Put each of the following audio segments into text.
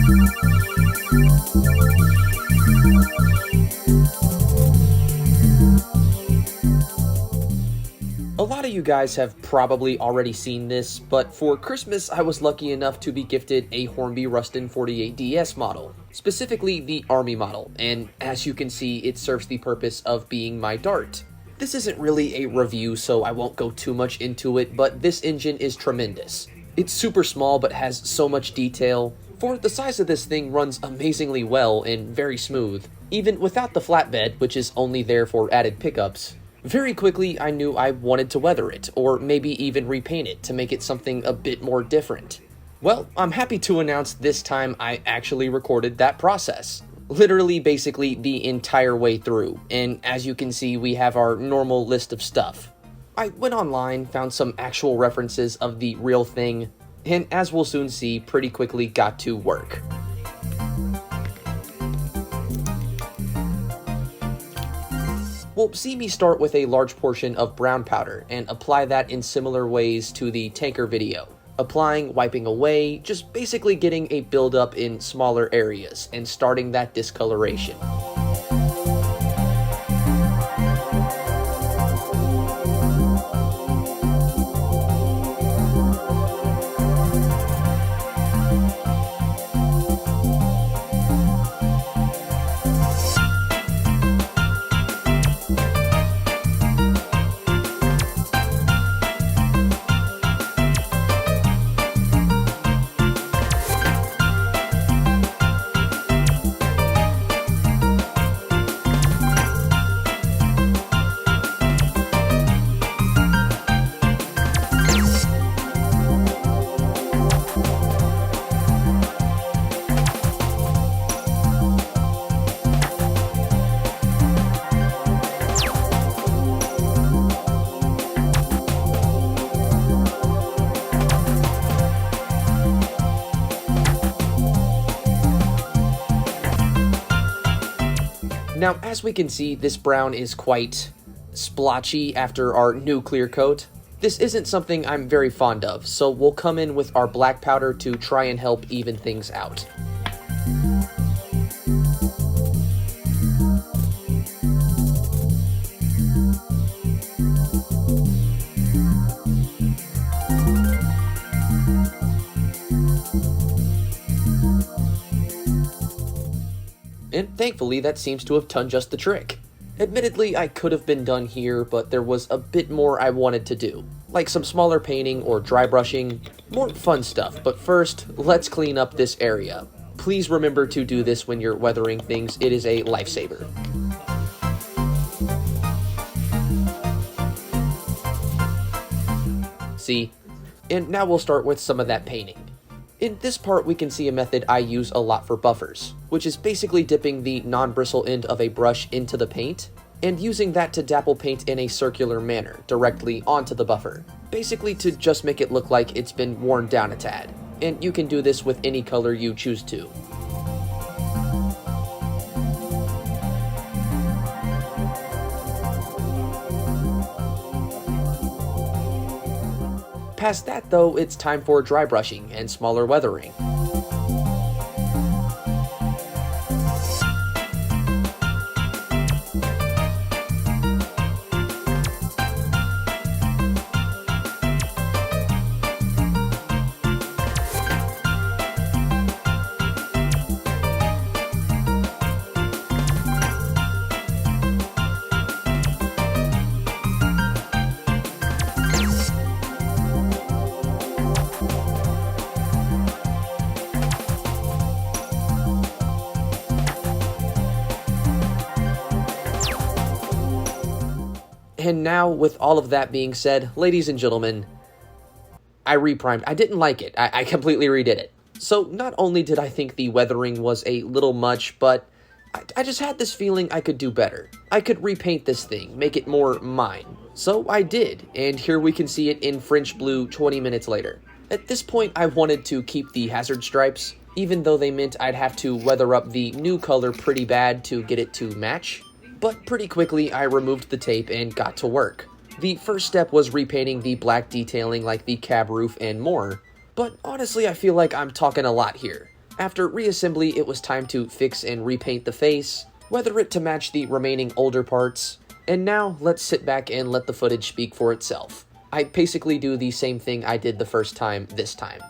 A lot of you guys have probably already seen this, but for Christmas I was lucky enough to be gifted a Hornby Ruston 48DS model, specifically the Army model, and as you can see it serves the purpose of being my dart. This isn't really a review so I won't go too much into it, but this engine is tremendous. It's super small but has so much detail. For the size of this thing, runs amazingly well and very smooth, even without the flatbed, which is only there for added pickups. Very quickly, I knew I wanted to weather it, or maybe even repaint it to make it something a bit more different. Well, I'm happy to announce this time I actually recorded that process. Literally, basically, the entire way through, and as you can see, we have our normal list of stuff. I went online, found some actual references of the real thing, and as we'll soon see, pretty quickly got to work. Well, see me start with a large portion of brown powder and apply that in similar ways to the tanker video. Applying, wiping away, just basically getting a buildup in smaller areas and starting that discoloration. Now, as we can see, this brown is quite splotchy after our new clear coat. This isn't something I'm very fond of, so we'll come in with our black powder to try and help even things out. And thankfully that seems to have done just the trick. Admittedly, I could have been done here, but there was a bit more I wanted to do, like some smaller painting or dry brushing, more fun stuff, but first, let's clean up this area. Please remember to do this when you're weathering things, it is a lifesaver. See? And now we'll start with some of that painting. In this part, we can see a method I use a lot for buffers, which is basically dipping the non-bristle end of a brush into the paint, and using that to dapple paint in a circular manner directly onto the buffer, basically to just make it look like it's been worn down a tad. And you can do this with any color you choose to. Past that though, it's time for dry brushing and smaller weathering. And now, with all of that being said, ladies and gentlemen, I reprimed. I didn't like it. I completely redid it. So not only did I think the weathering was a little much, but I just had this feeling I could do better. I could repaint this thing, make it more mine. So I did, and here we can see it in French blue 20 minutes later. At this point, I wanted to keep the hazard stripes, even though they meant I'd have to weather up the new color pretty bad to get it to match. But pretty quickly, I removed the tape and got to work. The first step was repainting the black detailing like the cab roof and more. But honestly, I feel like I'm talking a lot here. After reassembly, it was time to fix and repaint the face, weather it to match the remaining older parts, and now let's sit back and let the footage speak for itself. I basically do the same thing I did the first time this time.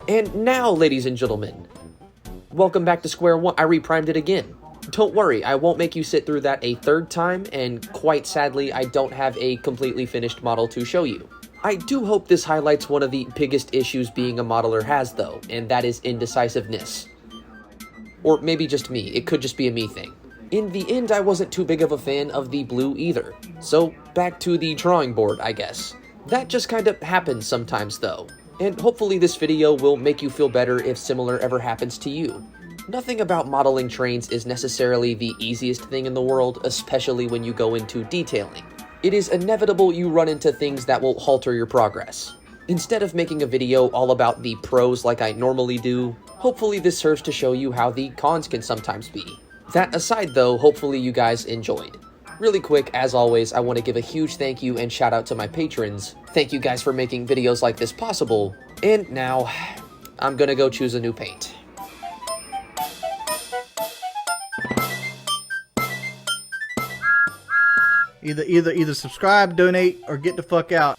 And now, ladies and gentlemen, welcome back to square one. I reprimed it again. Don't worry, I won't make you sit through that a third time, and quite sadly, I don't have a completely finished model to show you. I do hope this highlights one of the biggest issues being a modeler has, though, and that is indecisiveness. Or maybe just me, it could just be a me thing. In the end, I wasn't too big of a fan of the blue either, so back to the drawing board, I guess. That just kind of happens sometimes, though. And hopefully this video will make you feel better if similar ever happens to you. Nothing about modeling trains is necessarily the easiest thing in the world, especially when you go into detailing. It is inevitable you run into things that will halter your progress. Instead of making a video all about the pros like I normally do, hopefully this serves to show you how the cons can sometimes be. That aside though, hopefully you guys enjoyed. Really quick, as always, I want to give a huge thank you and shout out to my patrons. Thank you guys for making videos like this possible. And now, I'm gonna go choose a new paint. Either subscribe, donate, or get the fuck out.